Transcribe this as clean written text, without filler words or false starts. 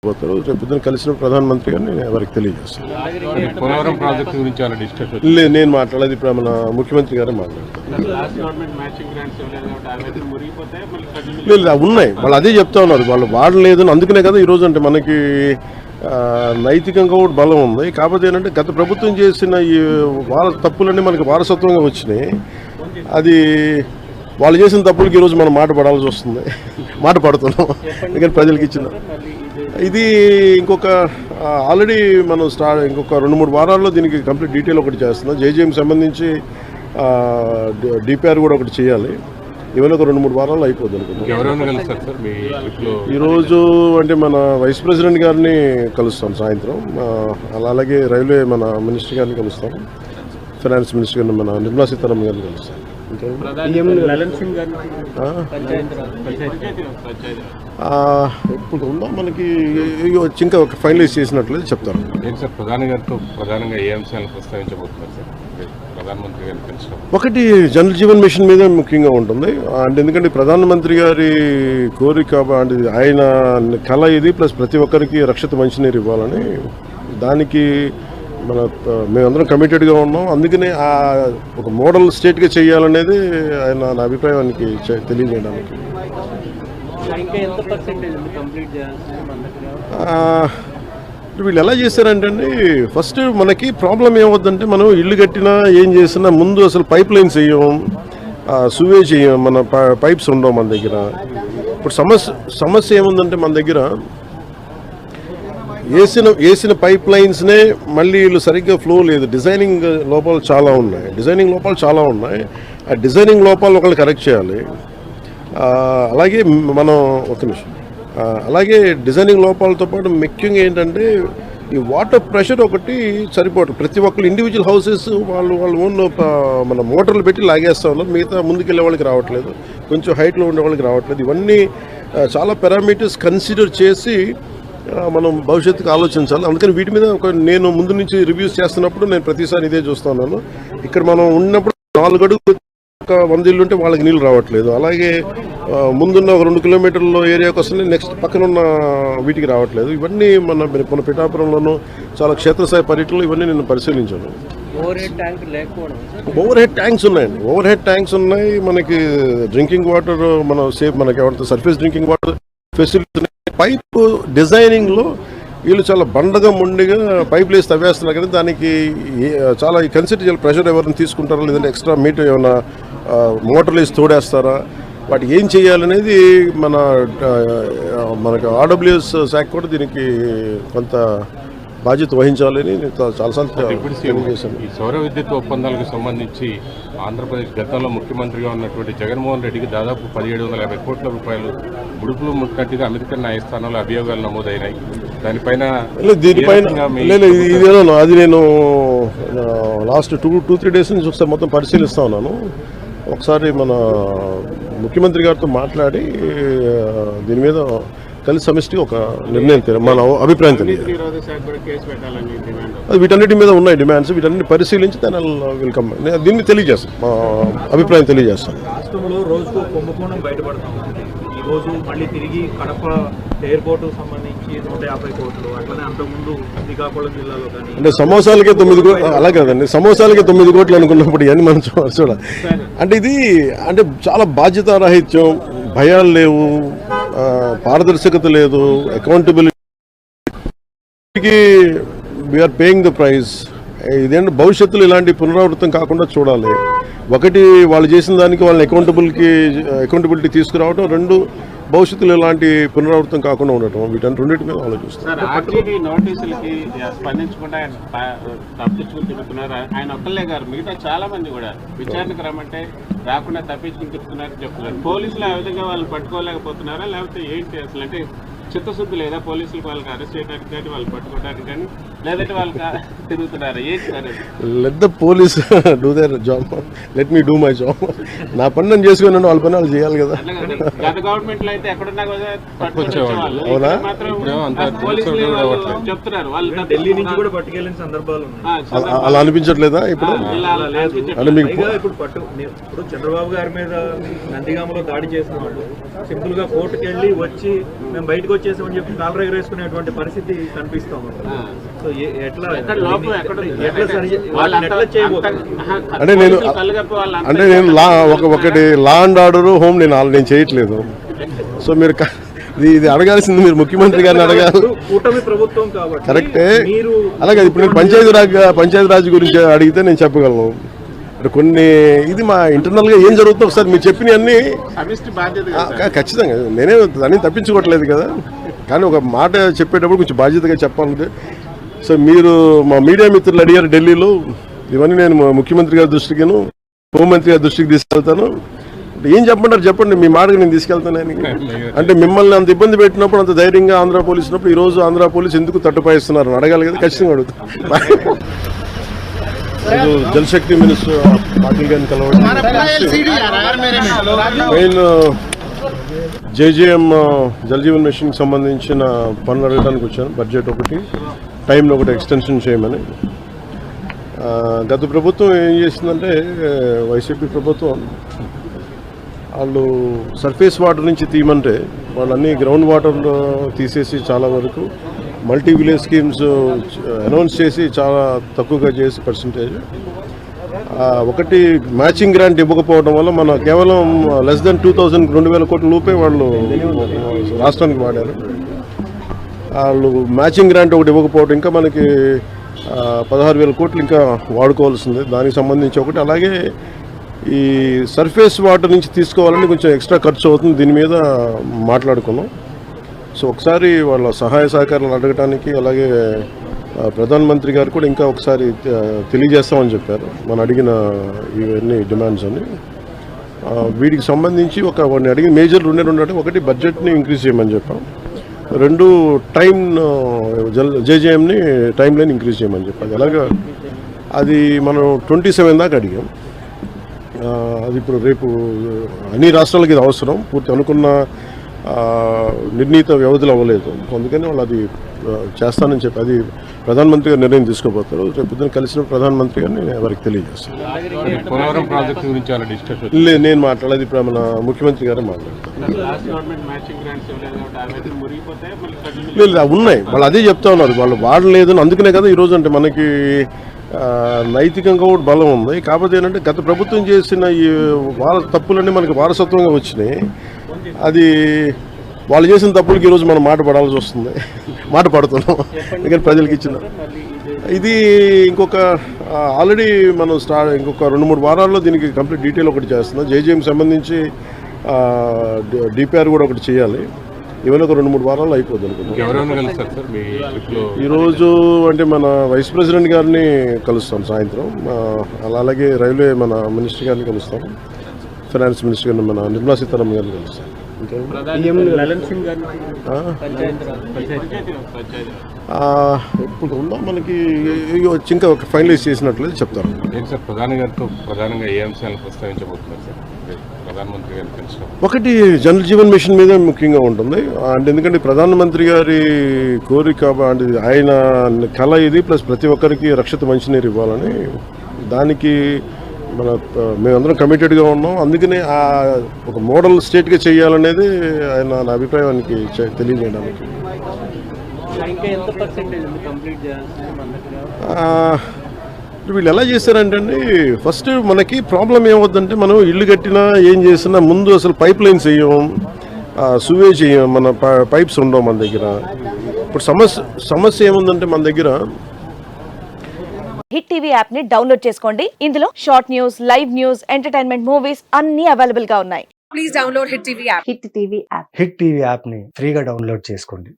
పోతారు. రేపు పొద్దున కలిసిన ప్రధానమంత్రి గారిని వారికి తెలియజేస్తాను. లేదు, నేను మాట్లాడేది ఇప్పుడు మన ముఖ్యమంత్రి గారే మాట్లాడతారు. లేదు, ఉన్నాయి, వాళ్ళు అదే చెప్తా ఉన్నారు, వాళ్ళు వాడలేదు. అందుకనే కదా ఈరోజు అంటే మనకి నైతికంగా కూడా బలం ఉంది. కాకపోతే ఏంటంటే గత ప్రభుత్వం చేసిన ఈ తప్పులన్నీ మనకి వారసత్వంగా వచ్చినాయి. అది వాళ్ళు చేసిన తప్పులకి ఈరోజు మనం మాట పడాల్సి వస్తుంది. మాట పడుతున్నాం ఎందుకంటే ప్రజలకు ఇచ్చిన ఇది ఇంకొక ఆల్రెడీ మనం ఇంకొక 2-3 వారాల్లో దీనికి కంప్లీట్ డీటెయిల్ ఒకటి చేస్తున్నాం. జేజేఎంకి సంబంధించి డిపిఆర్ కూడా ఒకటి చేయాలి. ఇవన్నీ ఒక 2-3 వారాల్లో అయిపోద్ది అనుకుంటున్నాం. ఈరోజు అంటే మన వైస్ ప్రెసిడెంట్ గారిని కలుస్తాం సాయంత్రం. అలాగే రైల్వే మన మినిస్టర్ గారిని కలుస్తాం. ఫైనాన్స్ మినిస్టర్ గారిని మన నిర్మలా సీతారామన్ గారిని కలుస్తాం. ఇప్పుడు ఉందా మనకి ఇంకా ఫైనలైజ్ చేసినట్లేదు చెప్తారు. ప్రధాని గారితో ప్రధానంగా ఏ అంశాలను ప్రస్తావించబోతున్నారు సార్? ప్రధానమంత్రి గారిని కలిసి ఒకటి జల్ జీవన్ మిషన్ మీద ముఖ్యంగా ఉంటుంది. అంటే ఎందుకంటే ప్రధానమంత్రి గారి కోరిక అంటే ఆయన కళ ఇది, ప్లస్ ప్రతి ఒక్కరికి రక్షిత మంచినీరు ఇవ్వాలని, దానికి మేమందరం కమిటెడ్గా ఉన్నాం. అందుకనే ఒక మోడల్ స్టేట్గా చేయాలనేది ఆయన నా అభిప్రాయానికి తెలియజేయడానికి. వీళ్ళు ఎలా చేశారంటే అండి, ఫస్ట్ మనకి ప్రాబ్లం ఏమవుద్దంటే, మనం ఇల్లు కట్టినా ఏం చేసినా ముందు అసలు పైప్ లైన్స్ వేయం, సువేజ్ చేయం, మన పైప్స్ ఉండవు మన దగ్గర. ఇప్పుడు సమస్య ఏముందంటే మన దగ్గర వేసిన పైప్ లైన్స్నే మళ్ళీ వీళ్ళు సరిగ్గా ఫ్లో లేదు. డిజైనింగ్ లోపాలు చాలా ఉన్నాయి. ఆ డిజైనింగ్ లోపాలు ఒకళ్ళు కరెక్ట్ చేయాలి. అలాగే మనం అలాగే డిజైనింగ్ లోపాలతో పాటు ముఖ్యంగా ఏంటంటే ఈ వాటర్ ప్రెషర్ ఒకటి సరిపోవట్లేదు. ప్రతి ఒక్కరు ఇండివిజువల్ హౌసెస్ వాళ్ళు ఓన్ మన మోటార్లు పెట్టి లాగేస్తూ ఉన్నారు. మిగతా ముందుకెళ్ళే వాళ్ళకి రావట్లేదు, కొంచెం హైట్లో ఉండే వాళ్ళకి రావట్లేదు. ఇవన్నీ చాలా పారామీటర్స్ కన్సిడర్ చేసి మనం భవిష్యత్తుకు ఆలోచించాలి. అందుకని వీటి మీద నేను ముందు నుంచి రివ్యూస్ చేస్తున్నప్పుడు నేను ప్రతిసారి ఇదే చూస్తున్నాను. ఇక్కడ మనం ఉన్నప్పుడు 4 అడుగులు 100 ఇల్లు ఉంటే వాళ్ళకి నీళ్ళు రావట్లేదు. అలాగే ముందున్న ఒక 2 కిలోమీటర్ల ఏరియాకి వస్తుంది, నెక్స్ట్ పక్కన ఉన్న వీటికి రావట్లేదు. ఇవన్నీ మన పిఠాపురంలోనూ చాలా క్షేత్రస్థాయి పర్యటనలు ఇవన్నీ నేను పరిశీలించాను. ఓవర్ హెడ్ ట్యాంక్స్ ఉన్నాయి. మనకి డ్రింకింగ్ వాటర్ మనకి surface drinking water facilities. Pipe డిజైనింగ్లో వీళ్ళు చాలా బండగా మొండిగా పైపులు వేసి తవ్వేస్తున్నారు కదా, దానికి చాలా కన్సిడర్ చేయాలి. ప్రెషర్ ఎవరిని తీసుకుంటారా, లేదంటే ఎక్స్ట్రా మీటర్ ఏమైనా మోటార్లు వేసి తోడేస్తారా, వాటి ఏం చేయాలనేది మనకు ఆర్డబ్ల్యూఎస్ శాఖ కూడా దీనికి కొంత బాధ్యత వహించాలని చాలాసార్లు తెలియజేశాను. ఈ సౌర విద్యుత్ ఒప్పందాలకు సంబంధించి ఆంధ్రప్రదేశ్ గతంలో ముఖ్యమంత్రిగా ఉన్నటువంటి జగన్మోహన్ రెడ్డికి దాదాపు 1750 కోట్ల రూపాయలు ముడుపులు ముట్టినట్టుగా అమెరికన్ న్యాయస్థానంలో అభియోగాలు నమోదైనాయి. దీనిపైన అది నేను లాస్ట్ 2-3 డేస్ నుంచి ఒకసారి మొత్తం పరిశీలిస్తా ఉన్నాను. ఒకసారి మన ముఖ్యమంత్రి గారితో మాట్లాడి దీని మీద కలిసి సమిష్టి ఒక నిర్ణయం మన అభిప్రాయం తెలియదు. వీటన్నిటి మీద ఉన్నాయి డిమాండ్స్. వీటన్నిటి పరిశీలించి వెల్కమ్ దీన్ని తెలియజేస్తాను, మా అభిప్రాయం తెలియజేస్తాను. రాష్ట్రంలో రోజుకు కుంభకోణం బయటపడుతుంది. ఈరోజు మళ్ళీ తిరిగి కడప ఎయిర్పోర్ట్ సంబంధించి 150 కోట్లు, అట్లనే అంతకుముందు శ్రీకాకుళం జిల్లాలో కానీ అంటే సమోసాలకే 9 కోట్లు, అలా కదండి, సమోసాలకే 9 కోట్లు అనుకున్నప్పుడు ఇవన్నీ మనం చూడాలి. అంటే ఇది అంటే చాలా బాధ్యతారాహిత్యం, భయాలు లేవు, పారదర్శకత లేదు, అకౌంటబిలిటీకి వీఆర్ పేయింగ్ ద ప్రైస్. ఇదేంటి భవిష్యత్తులో ఇలాంటి పునరావృతం కాకుండా చూడాలి. ఒకటి వాళ్ళు చేసిన దానికి వాళ్ళని అకౌంటబిలిటీ తీసుకురావడం, 2 భవిష్యత్తులో ఇలాంటి పునరావృతం కాకుండా ఉండటం, రెండింటి మీద ఆలోచిస్తారు. నోటీసులకి స్పందించకుండా తప్పించుకుని తిరుగుతున్నారు. ఆయన ఒక్కళ్ళే గారు, మిగతా చాలా మంది కూడా విచారణకు రమ్మంటే రాకుండా తప్పించుకుని తిరుగుతున్నారు చెప్తున్నారు. పోలీసులు ఆ విధంగా వాళ్ళు పట్టుకోలేకపోతున్నారా, లేకపోతే ఏంటి అసలు? అంటే చిత్తశుద్ధి లేదా పోలీసులు వాళ్ళకి అరెస్ట్ చేయడానికి కానీ వాళ్ళు పట్టుకోవడానికి కానీ? లేదంటే వాళ్ళు తిరుగుతున్నారా? ఏంటి సార్ అది? Let the police do their job, let me do my job. నా పని నేను చేసుకున్నాను, వాళ్ళ పని వాళ్ళు చేయాలి కదా. అట్లా కాదు. గత గవర్నమెంట్ లో అయితే ఎక్కడున్నా కూడా పట్టుకొచ్చేవాళ్ళు. అవునా? మాత్రం అంత పోలీసులు కూడా వాళ్ళు అవ్వట్లేదు. చెప్తున్నారు వాళ్ళు ఢిల్లీ నుంచి కూడా పట్టుకెళ్ళిన సందర్భాలు ఉన్నాయి. అలా అనిపించట్లేదా ఇప్పుడు? అలా లేదు. అంటే మీకు పైగా ఇప్పుడు చంద్రబాబు గారి మీద నందిగామలో దాడి చేసిన వాళ్ళు సింపుల్ గా కోర్టుకు వెళ్ళి వచ్చి మేము బయటకు వచ్చేసామని చెప్పి కాలర్ ఎగరేసుకునేటువంటి పరిస్థితి కనిపిస్తాం. సో ఎట్లా అంటే నేను ఒకటి లా అండ్ ఆర్డర్ హోమ్ నేను చేయట్లేదు. సో మీరు ఇది అడగాల్సింది మీరు ముఖ్యమంత్రి గారిని అడగాలి. కూటమి ప్రభుత్వం కాబట్టి కరెక్టే. అలాగే ఇప్పుడు నేను పంచాయతీరాజ్ గురించి అడిగితే నేను చెప్పగలను. కొన్ని ఇది మా ఇంటర్నల్ గా ఏం జరుగుతుందో ఒకసారి మీరు చెప్పిన అన్ని ఖచ్చితంగా నేనే దాన్ని తప్పించుకోవట్లేదు కదా. కానీ ఒక మాట చెప్పేటప్పుడు కొంచెం బాధ్యతగా చెప్పాలంటే, సో మీరు మా మీడియా మిత్రులు అడిగారు ఢిల్లీలో, ఇవన్నీ నేను ముఖ్యమంత్రి గారి దృష్టికిను హోంమంత్రి గారి దృష్టికి తీసుకెళ్తాను. ఏం చెప్పమంటారు చెప్పండి, మీ మాటకు నేను తీసుకెళ్తానని. అంటే మిమ్మల్ని అంత ఇబ్బంది పెట్టినప్పుడు, అంత ధైర్యంగా ఆంధ్ర పోలీసు ఉన్నప్పుడు, ఈ రోజు ఆంధ్ర పోలీసు ఎందుకు తట్టుపాయిస్తున్నారు అడగాలి కదా. ఖచ్చితంగా అడుగుతాను. జలశక్తి మినిస్టర్ పాటిల్ గారిని కలవడం, మెయిన్ జేజేఎం జలజీవన్ మిషన్కి సంబంధించిన పనులు అడగడానికి వచ్చాను. బడ్జెట్ ఒకటి, టైంలో ఒకటి ఎక్స్టెన్షన్ చేయమని. గత ప్రభుత్వం ఏం చేసిందంటే, వైసీపీ ప్రభుత్వం వాళ్ళు సర్ఫేస్ వాటర్ నుంచి తీయమంటే వాళ్ళన్నీ గ్రౌండ్ వాటర్ తీసేసి చాలా వరకు మల్టీ విలేజ్ స్కీమ్స్ అనౌన్స్ చేసి చాలా తక్కువగా చేసి పర్సంటేజ్. ఒకటి మ్యాచింగ్ గ్రాంట్ ఇవ్వకపోవడం వల్ల మన కేవలం లెస్ దెన్ 2,000 కోట్ల రూపాయలు వాళ్ళు రాష్ట్రానికి వాడారు. వాళ్ళు మ్యాచింగ్ గ్రాంట్ ఒకటి ఇవ్వకపోవడం, ఇంకా మనకి 16,000 కోట్లు ఇంకా వాడుకోవాల్సింది. దానికి సంబంధించి ఒకటి. అలాగే ఈ సర్ఫేస్ వాటర్ నుంచి తీసుకోవాలని కొంచెం ఎక్స్ట్రా ఖర్చు అవుతుంది, దీని మీద మాట్లాడుకున్నాం. సో ఒకసారి వాళ్ళ సహాయ సహకారాలు అడగటానికి, అలాగే ప్రధానమంత్రి గారు కూడా ఇంకా ఒకసారి తెలియజేస్తామని చెప్పారు మనం అడిగిన ఇవన్నీ డిమాండ్స్ అని. వీటికి సంబంధించి వాడిని అడిగిన మేజర్ రెండే అంటే, ఒకటి బడ్జెట్ని ఇంక్రీజ్ చేయమని చెప్పాం, రెండు టైం జేజేఎంని టైం లైన్ ఇంక్రీజ్ చేయమని చెప్పాలి. అలాగా అది మనం 27 దాకా అడిగాం. అది ఇప్పుడు రేపు అన్ని రాష్ట్రాలకి ఇది అవసరం, పూర్తి అనుకున్న నిర్ణీత వ్యవధిలో అవ్వలేదు. అందుకని వాళ్ళు అది చేస్తానని చెప్పి అది ప్రధానమంత్రి గారు నిర్ణయం తీసుకోబోతారు. రేపు పొద్దున కలిసిన ప్రధానమంత్రి గారిని వారికి తెలియజేస్తాను. పోలవరం ప్రాజెక్టు గురించి లేదు, నేను మాట్లాడేది ఇప్పుడు మన ముఖ్యమంత్రి గారే మాట్లాడతారు. లేదు, ఉన్నాయి, వాళ్ళు అదే చెప్తా ఉన్నారు, వాళ్ళు వాడలేదని. అందుకనే కదా ఈరోజు అంటే మనకి నైతికంగా కూడా బలం ఉంది. కాకపోతే ఏంటంటే గత ప్రభుత్వం చేసిన ఈ తప్పులన్నీ మనకి వారసత్వంగా వచ్చినాయి. అది వాళ్ళు చేసిన తప్పులకి ఈరోజు మనం మాట పడాల్సి వస్తుంది, మాట పడుతున్నాం. ఎందుకంటే ప్రజలకు ఇచ్చిన ఇది ఇంకొక ఆల్రెడీ మనం ఇంకొక 2-3 వారాల్లో దీనికి కంప్లీట్ డీటెయిల్ ఒకటి చేస్తున్నాం. జేజేఎంకి సంబంధించి డిపిఆర్ కూడా ఒకటి చేయాలి. ఇవన్నీ ఒక 2-3 వారాల్లో అయిపోద్ది అనుకుంటున్నాం. ఈరోజు అంటే మన వైస్ ప్రెసిడెంట్ గారిని కలుస్తాం సాయంత్రం. అలాగే రైల్వే మన మినిస్టర్ గారిని కలుస్తాం, ఫైనాన్స్ మినిస్టర్ గారిని మన నిర్మలా సీతారామన్ గారిని కలుస్తాం. ఇప్పుడు ఉందా మనకి ఇంకా ఫైనలైజ్ చేసినట్లయితే చెప్తారు. ప్రధానంగా ఏ అంశాలను ప్రస్తావించబోతున్నారు సార్ ప్రధానమంత్రి గారు కలిసి? ఒకటి జల్ జీవన్ మిషన్ మీద ముఖ్యంగా ఉంటుంది. అంటే ఎందుకంటే ప్రధానమంత్రి గారి కోరిక, అంటే ఆయన కళ ఇది, ప్లస్ ప్రతి ఒక్కరికి రక్షిత మంచినీరు ఇవ్వాలని. దానికి మేమందరం కమిటెడ్గా ఉన్నాం. అందుకనే ఒక మోడల్ స్టేట్గా చేయాలనేది ఆయన నా అభిప్రాయానికి తెలియజేయడానికి. వీళ్ళు ఎలా చేశారంటే అండి, ఫస్ట్ మనకి ప్రాబ్లం ఏమవుతుందంటే, మనం ఇల్లు కట్టినా ఏం చేసినా ముందు అసలు పైప్ లైన్స్ వేయం, సువేజ్ చేయం, మన పైప్స్ ఉండవు మన దగ్గర. ఇప్పుడు సమస్య ఏముందంటే మన దగ్గర హిట్ టీవీ యాప్ ని డౌన్లోడ్ చేసుకోండి. ఇందులో short news, live news, entertainment movies అన్ని అవైలబుల్ గా ఉన్నాయి. Please download hit TV app. Hit TV app ని ఫ్రీగా డౌన్లోడ్ చేసుకోండి.